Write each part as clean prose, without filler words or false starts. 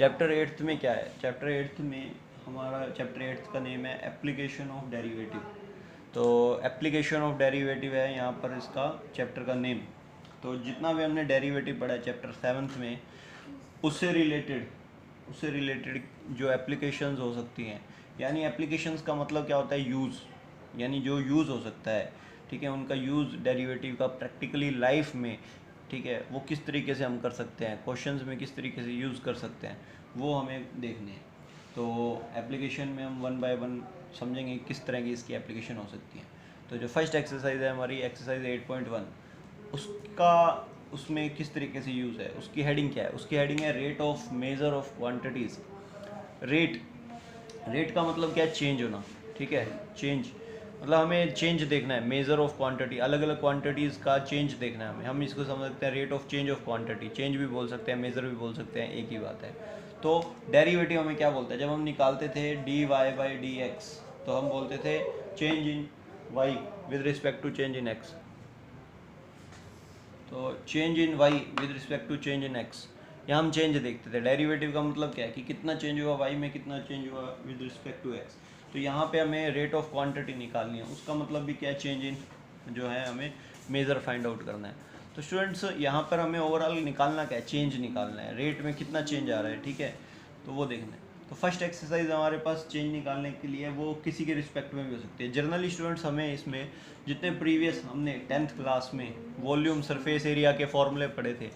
Chapter 8th में क्या है? चैप्टर 8th में हमारा चैप्टर 8th का नेम है एप्लीकेशन ऑफ डेरिवेटिव। तो एप्लीकेशन ऑफ डेरिवेटिव है यहाँ पर इसका चैप्टर का नेम। तो जितना भी हमने डेरिवेटिव पढ़ा है चैप्टर 7th में, उससे रिलेटेड जो एप्लीकेशंस हो सकती हैं, यानी एप्लीकेशंस का मतलब क्या होता है? यूज़, यानी जो यूज़ हो सकता है, ठीक है, उनका यूज़ डेरिवेटिव का प्रैक्टिकली लाइफ में, ठीक है, वो किस तरीके से हम कर सकते हैं, क्वेश्चंस में किस तरीके से यूज़ कर सकते हैं, वो हमें देखने हैं। तो एप्लीकेशन में हम वन बाय वन समझेंगे किस तरह की इसकी एप्लीकेशन हो सकती है। तो जो फर्स्ट एक्सरसाइज है हमारी एक्सरसाइज 8.1, उसका उसमें किस तरीके से यूज़ है, उसकी हेडिंग क्या है? उसकी हेडिंग है rate of measure of quantities. Rate का मतलब क्या है? चेंज होना, ठीक है, चेंज मतलब हमें चेंज देखना है। मेजर ऑफ क्वांटिटी, अलग अलग क्वांटिटीज़ का चेंज देखना है हमें। हम इसको समझ सकते हैं rate of change of quantity, change भी बोल सकते हैं, मेजर भी बोल सकते हैं, एक ही बात है। तो डेरिवेटिव हमें क्या बोलता है? जब हम निकालते थे D Y by D X, तो हम बोलते थे change in Y with respect to change in X. तो change in Y with respect to change in X, यहाँ हम चेंज देखते थे। डेरिवेटिव का मतलब क्या है कि कितना चेंज हुआ वाई में, कितना चेंज हुआ विद रिस्पेक्ट टू एक्स। तो यहाँ पे हमें रेट ऑफ क्वांटिटी निकालनी है, उसका मतलब भी क्या है? चेंज इन जो है हमें मेज़र फाइंड आउट करना है। तो स्टूडेंट्स यहाँ पर हमें ओवरऑल निकालना क्या है? चेंज निकालना है, रेट में कितना चेंज आ रहा है, ठीक है, तो वो देखना है। तो फर्स्ट एक्सरसाइज हमारे पास चेंज निकालने के लिए वो किसी के रिस्पेक्ट में भी हो सकती है। जनरली स्टूडेंट्स हमें इसमें जितने प्रीवियस हमने 10th क्लास में वॉल्यूम सरफेस एरिया के फॉर्मूले पढ़े थे,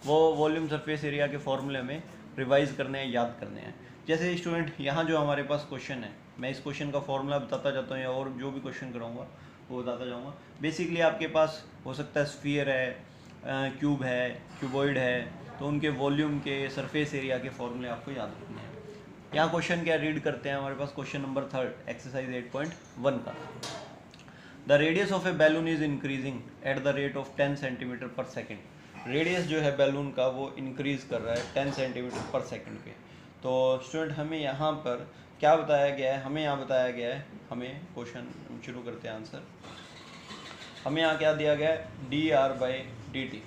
वो वॉल्यूम सरफेस एरिया के फॉर्मूले हमें रिवाइज करने हैं, याद करने हैं। जैसे स्टूडेंट यहाँ जो हमारे पास क्वेश्चन है, मैं इस क्वेश्चन का फॉर्मूला बताता जाता हूँ या और जो भी क्वेश्चन कराऊंगा वो बताता जाऊँगा। बेसिकली आपके पास हो सकता है स्फीयर है, क्यूब है, क्यूबॉइड है, तो उनके वॉल्यूम के सरफेस एरिया के फॉर्मूले आपको याद रखने हैं। यहाँ क्वेश्चन क्या रीड करते हैं हमारे पास, क्वेश्चन नंबर 3 एक्सरसाइज 8.1 का। The radius of A balloon is increasing at the rate of 10 centimetre पर सेकेंड। रेडियस जो है बैलून का वो इंक्रीज कर रहा है 10 सेंटीमीटर पर सेकेंड पे। तो स्टूडेंट हमें यहाँ पर क्या बताया गया है? हमें यहाँ बताया गया है, हमें क्वेश्चन शुरू करते हैं आंसर। हमें यहाँ क्या दिया गया है? D R by D T,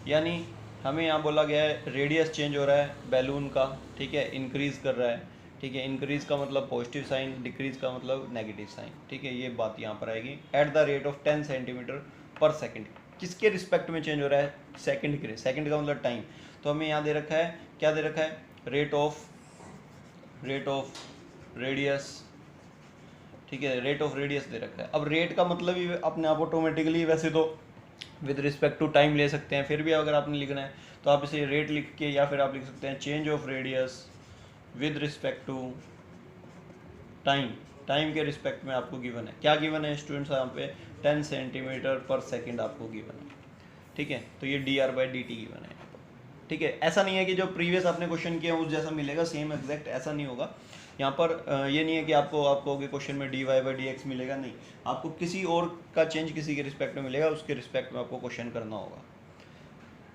यानी हमें यहाँ बोला गया है रेडियस चेंज हो रहा है बैलून का, ठीक है, इंक्रीज़ कर रहा है, ठीक है। इंक्रीज़ का मतलब पॉजिटिव साइन, डिक्रीज़ का मतलब नेगेटिव साइन, ठीक है, ये बात यहाँ पर आएगी। At the rate of 10 centimetre पर सेकेंड, किसके रिस्पेक्ट में चेंज हो रहा है? सेकेंड के। सेकेंड का मतलब टाइम। तो हमें यहाँ दे रखा है, क्या दे रखा है? रेट ऑफ रेडियस, ठीक है, रेट ऑफ रेडियस दे रखा है। अब रेट का मतलब ही अपने आप ऑटोमेटिकली वैसे तो विद रिस्पेक्ट टू टाइम ले सकते हैं, फिर भी अगर आपने लिखना है तो आप इसे रेट लिख के, या फिर आप लिख सकते हैं change of radius with respect to time. Time के रिस्पेक्ट में आपको गिवन है, क्या गिवन है स्टूडेंट्स? यहाँ पे 10 सेंटीमीटर पर सेकेंड आपको गिवन है, ठीक है। तो ये D R by D T given है, ठीक है। ऐसा नहीं है कि जो प्रीवियस आपने क्वेश्चन किया उस जैसा मिलेगा सेम एग्जैक्ट, ऐसा नहीं होगा। यहाँ पर ये नहीं है कि आपको क्वेश्चन में D Y by D X मिलेगा, नहीं, आपको किसी और का चेंज किसी के रिस्पेक्ट में मिलेगा, उसके रिस्पेक्ट में आपको क्वेश्चन करना होगा।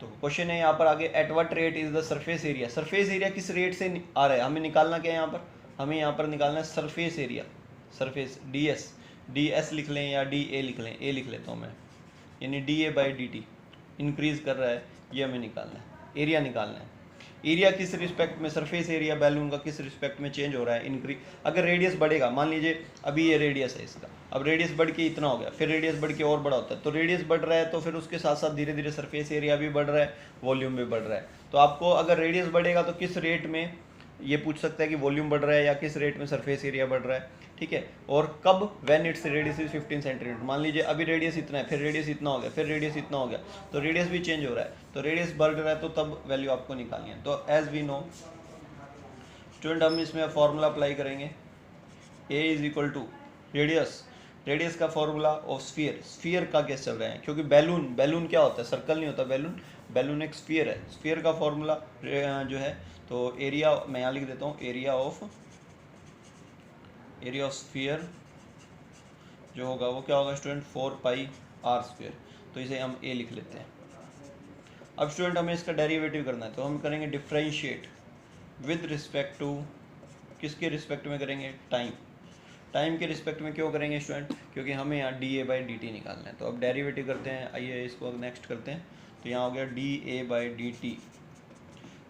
तो क्वेश्चन है यहाँ पर आगे, at what rate is the surface area. Surface area किस रेट से आ रहा है? हमें निकालना क्या है यहाँ पर? हमें यहाँ पर निकालना है surface area, surface D S लिख लें या डी ए लिख लें, ए लिख लेता हूँ मैं, यानी D A by D T increase कर रहा है, ये हमें निकालना है, एरिया निकालना है। एरिया किस रिस्पेक्ट में? सरफेस एरिया बैलून का किस रिस्पेक्ट में चेंज हो रहा है? इंक्रीज। अगर रेडियस बढ़ेगा, मान लीजिए अभी ये रेडियस है इसका, अब रेडियस बढ़ के इतना हो गया, फिर रेडियस बढ़ के और बड़ा होता है, तो रेडियस बढ़ रहा है तो फिर उसके साथ साथ धीरे धीरे सरफेस एरिया भी बढ़ रहा है, वॉल्यूम भी बढ़ रहा है। तो आपको अगर रेडियस बढ़ेगा तो किस रेट में, ये पूछ सकता है कि वॉल्यूम बढ़ रहा है या किस रेट में सरफेस एरिया बढ़ रहा है, ठीक है। और कब? When its radius is 15 centimetre. मान लीजिए अभी रेडियस इतना है, फिर रेडियस इतना हो गया, फिर रेडियस इतना हो गया, तो रेडियस भी चेंज हो रहा है, तो रेडियस बढ़ रहा है, तो तब वैल्यू आपको निकालनी है। तो एज वी नो स्टूडेंट, हम इसमें फॉर्मूला अप्लाई करेंगे, ए इज इक्वल टू रेडियस का फॉर्मूला ऑफ स्फीयर का केस चल रहा है, क्योंकि बैलून क्या होता है? सर्कल नहीं होता बैलून एक स्फीयर है। स्फीयर का फॉर्मूला जो है, तो एरिया मैं यहाँ लिख देता हूँ, एरिया ऑफ स्फीयर जो होगा वो क्या होगा स्टूडेंट? 4 pi are square. तो इसे हम ए लिख लेते हैं। अब स्टूडेंट हमें इसका डेरिवेटिव करना है, तो हम करेंगे डिफ्रेंशिएट विद रिस्पेक्ट टू, किसके रिस्पेक्ट में करेंगे? टाइम के रिस्पेक्ट में। क्यों करेंगे स्टूडेंट? क्योंकि हमें यहाँ D A by D T निकालना है। तो अब डेरिवेटिव करते हैं, आइए इसको नेक्स्ट करते हैं। तो यहाँ हो गया D A by D T.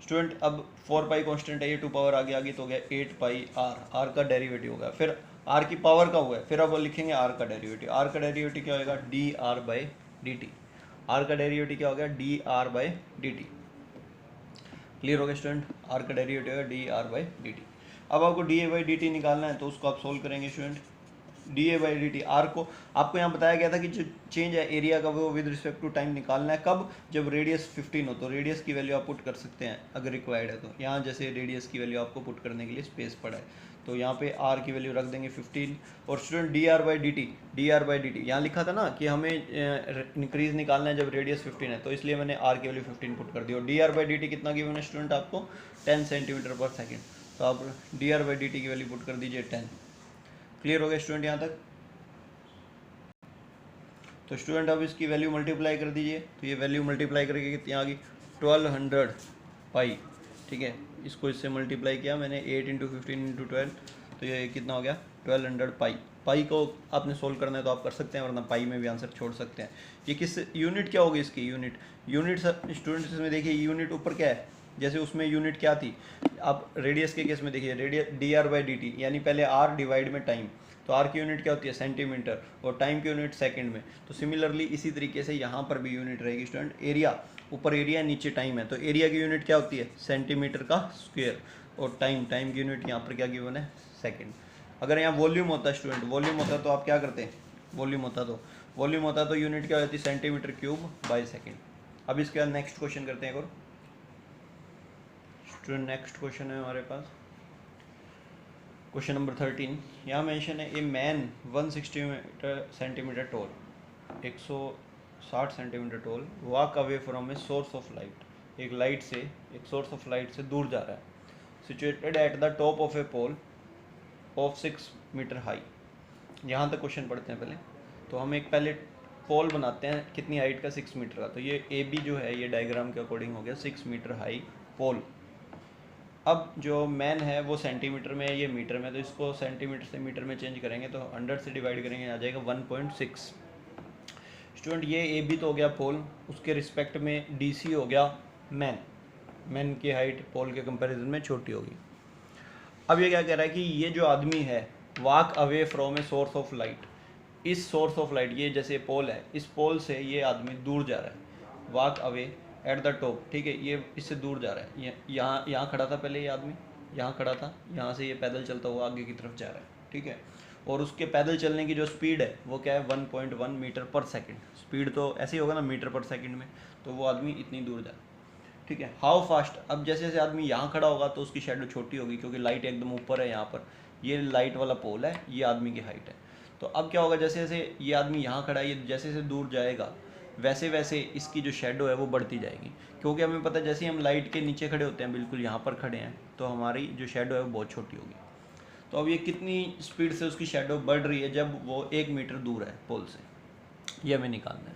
Student अब 4 पाई कॉन्स्टेंट है, ये 2 पावर आगे आगे तो हो गया 8 पाई आर, आर का डेरिवेटिव होगा, फिर आर की पावर का हुआ है, फिर अब लिखेंगे आर का डेरिवेटिव, आर का डेरिवेटिव क्या होगा D R by D T, R का डेरिवेटिव क्या हो गया D R by D T. Clear हो गया स्टूडेंट, आर का डेरिवेटिव है D R by D T. अब आपको D A by D T निकालना है तो उसको आप सोल्व करेंगे student, D A by D T, R को आपको यहाँ बताया गया था कि जो चेंज है एरिया का वो विद रिस्पेक्ट टू टाइम निकालना है, कब, जब रेडियस 15 हो तो रेडियस की वैल्यू आप पुट कर सकते हैं अगर रिक्वायर्ड है तो, यहाँ जैसे रेडियस की वैल्यू आपको पुट करने के लिए स्पेस पड़ा है तो यहाँ पे आर की वैल्यू रख देंगे 15, और student D R by D T, D R by D T यहाँ लिखा था ना कि हमें इंक्रीज निकालना है जब रेडियस 15 है, तो इसलिए मैंने आर की वैल्यू 15 पुट कर दी, और D R by D T कितना गिवन है स्टूडेंट आपको 10 सेंटीमीटर पर सेकेंड, तो आप D R by D T की वैल्यू पुट कर दीजिए 10। क्लियर हो गया स्टूडेंट यहाँ तक? तो स्टूडेंट अब इसकी वैल्यू मल्टीप्लाई कर दीजिए, तो ये वैल्यू मल्टीप्लाई करके कितनी आ गई 1200 पाई, ठीक है, इसको इससे मल्टीप्लाई किया मैंने 8 इंटू 15 इंटू 12, तो ये कितना हो गया 1200 पाई। पाई को आपने सोल्व करना है तो आप कर सकते हैं, वरना पाई में भी आंसर छोड़ सकते हैं। ये किस यूनिट क्या होगी इसकी, यूनिट स्टूडेंट इसमें देखिए यूनिट ऊपर क्या है, जैसे उसमें यूनिट क्या थी, आप रेडियस के केस में देखिए radius D R by D T, यानी पहले आर डिवाइड में टाइम, तो आर की यूनिट क्या होती है सेंटीमीटर, और टाइम की यूनिट सेकंड में, तो सिमिलरली इसी तरीके से यहाँ पर भी यूनिट रहेगी स्टूडेंट, एरिया ऊपर एरिया नीचे टाइम है, तो एरिया की यूनिट क्या होती है सेंटीमीटर का स्क्वायर, और टाइम की यूनिट यहाँ पर क्या गिवन है सेकंड। अगर यहाँ वॉल्यूम होता है स्टूडेंट, वॉल्यूम होता तो आप क्या करते हैं, वॉल्यूम होता तो यूनिट क्या होती है सेंटीमीटर क्यूब बाई सेकेंड। अब इसके बाद नेक्स्ट क्वेश्चन करते हैं, एक और स्टूडेंट नेक्स्ट क्वेश्चन है हमारे पास क्वेश्चन नंबर 13। यहाँ मेंशन है a man 160 centimetre tall, 160 centimetre tall, walk away from a source of light, एक सोर्स ऑफ लाइट से दूर जा रहा है, situated at the top of a pole of 6 metre high. यहाँ तक क्वेश्चन पढ़ते हैं पहले, तो हम एक पहले पोल बनाते हैं कितनी हाइट का 6 मीटर का, तो ये ए बी जो है ये डायग्राम के अकॉर्डिंग हो गया 6 मीटर हाई पोल। अब जो मैन है वो सेंटीमीटर में है, ये मीटर में, तो इसको सेंटीमीटर से मीटर में चेंज करेंगे तो 100 से डिवाइड करेंगे आ जाएगा 1.6। स्टूडेंट ये ए बी तो हो गया पोल, उसके रिस्पेक्ट में डी सी हो गया मैन की हाइट पोल के कंपैरिजन में छोटी होगी। अब ये क्या कह रहा है कि ये जो आदमी है walk away from a source of light, इस सोर्स ऑफ लाइट, ये जैसे पोल है, इस पोल से ये आदमी दूर जा रहा है, walk away at the top, ठीक है, ये इससे दूर जा रहा है, यहाँ खड़ा था पहले ये आदमी, यहाँ खड़ा था, यहाँ से ये पैदल चलता हुआ आगे की तरफ जा रहा है, ठीक है, और उसके पैदल चलने की जो स्पीड है वो क्या है 1.1 मीटर पर सेकंड, स्पीड तो ऐसे ही होगा ना मीटर पर सेकंड में, तो वो आदमी इतनी दूर जा रहा है, ठीक है। हाउ फास्ट, अब जैसे जैसे आदमी यहाँ खड़ा होगा तो उसकी शेडो छोटी होगी क्योंकि लाइट एकदम ऊपर है, यहाँ पर ये लाइट वाला पोल है, ये आदमी की हाइट है, तो अब क्या होगा जैसे जैसे ये आदमी यहाँ खड़ा है, ये जैसे जैसे दूर जाएगा वैसे वैसे इसकी जो शेडो है वो बढ़ती जाएगी, क्योंकि हमें पता है जैसे ही हम लाइट के नीचे खड़े होते हैं, बिल्कुल यहाँ पर खड़े हैं, तो हमारी जो शेडो है वो बहुत छोटी होगी। तो अब ये कितनी स्पीड से उसकी शेडो बढ़ रही है जब वो 1 मीटर दूर है पोल से, ये हमें निकालना है।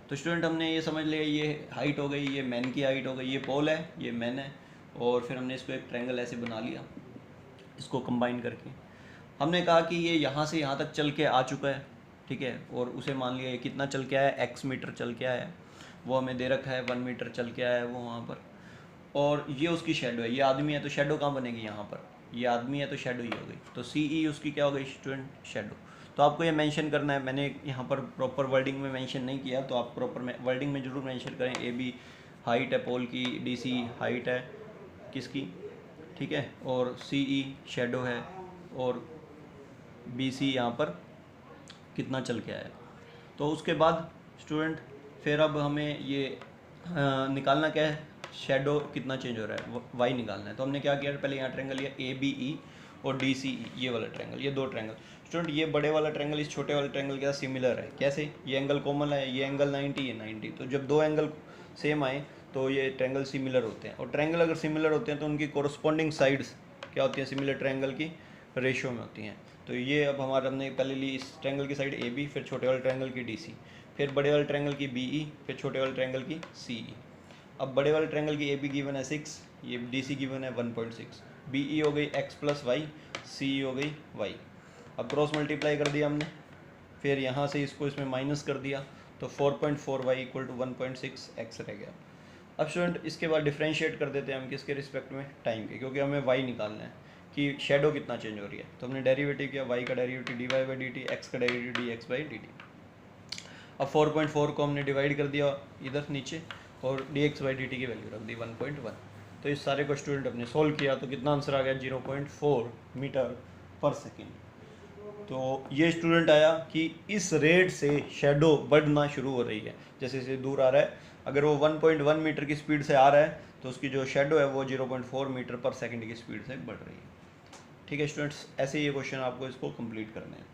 तो स्टूडेंट हमने ये समझ लिया, ये हाइट हो गई, ये मैन की हाइट हो गई, ये पोल है, ये मैन है, और फिर हमने इसको एक ट्रायंगल ऐसे बना लिया, इसको कंबाइन करके हमने कहा कि ये यहाँ से यहाँ तक चल के आ चुका है, ठीक है, और उसे मान लिया ये कितना चल के आया है, x मीटर चल के आया है, वो हमें दे रखा है 1 मीटर चल के आया है वो वहाँ पर, और ये उसकी शेडो है, ये आदमी है तो शेडो कहाँ बनेगी यहाँ पर, ये आदमी है तो शेडो ही हो गई, तो सी ई उसकी क्या हो गई स्टूडेंट शेडो। तो आपको ये मेंशन करना है, मैंने यहाँ पर प्रॉपर वर्डिंग में मेंशन नहीं किया, तो आप प्रॉपर वर्डिंग में ज़रूर मेंशन करें, ए बी हाइट है पोल की, डी सी हाइट है किसकी, ठीक है, और सी ई शेडो है, और बी सी यहाँ पर कितना चल के आया। तो उसके बाद स्टूडेंट फिर अब हमें ये निकालना क्या है, शेडो कितना चेंज हो रहा है, वाई निकालना है। तो हमने क्या किया, पहले यहाँ ट्रायंगल लिया ए बी ई और डी सी ई, ये वाला ट्रायंगल, ये 2 ट्रायंगल। स्टूडेंट ये बड़े वाला ट्रायंगल इस छोटे वाले ट्रायंगल के साथ सिमिलर है, कैसे, ये एंगल कॉमन है, ये एंगल 90, ये 90, तो जब 2 एंगल सेम आए तो ये ट्रायंगल सिमिलर होते हैं, और ट्रायंगल अगर सिमिलर होते हैं तो उनकी कोरस्पॉन्डिंग साइड्स क्या होती हैं, सिमिलर ट्रायंगल की रेशियो में होती हैं। तो ये अब हमारा हमने पहले ली इस ट्रायंगल की साइड ए बी, फिर छोटे वाले ट्रायंगल की डी सी, फिर बड़े वाले ट्रायंगल की बी ई, फिर छोटे वाले ट्रायंगल की सी ई। अब बड़े वाले ट्रायंगल की ए बी गिवन है 6, ये डी सी गिवन है 1.6, बी ई हो गई x प्लस वाई, सी ई हो गई y। अब क्रॉस मल्टीप्लाई कर दिया हमने, फिर यहाँ से इसको इसमें माइनस कर दिया, तो 4.4y इक्वल टू 1.6 x रह गया। अब स्टूडेंट इसके बाद डिफ्रेंशिएट कर देते हैं हम किसके रिस्पेक्ट में, टाइम के, क्योंकि हमें वाई निकालना है कि शेडो कितना चेंज हो रही है। तो हमने डेरिवेटिव किया, वाई का derivative D Y by D T, X का derivative D X by D T. अब 4.4 को हमने डिवाइड कर दिया इधर नीचे और D X by D T की वैल्यू रख दी 1.1। तो इस सारे को स्टूडेंट अपने सोल्व किया तो कितना आंसर आ गया 0.4 मीटर पर सेकेंड। तो ये स्टूडेंट आया कि इस रेट से शेडो बढ़ना शुरू हो रही है, जैसे जैसे दूर आ रहा है। अगर वो 1.1 मीटर की स्पीड से आ रहा है तो उसकी जो शेडो है वो 0.4 मीटर पर सेकेंड की स्पीड से बढ़ रही है। ठीक है स्टूडेंट्स, ऐसे ये क्वेश्चन आपको इसको कंप्लीट करने हैं।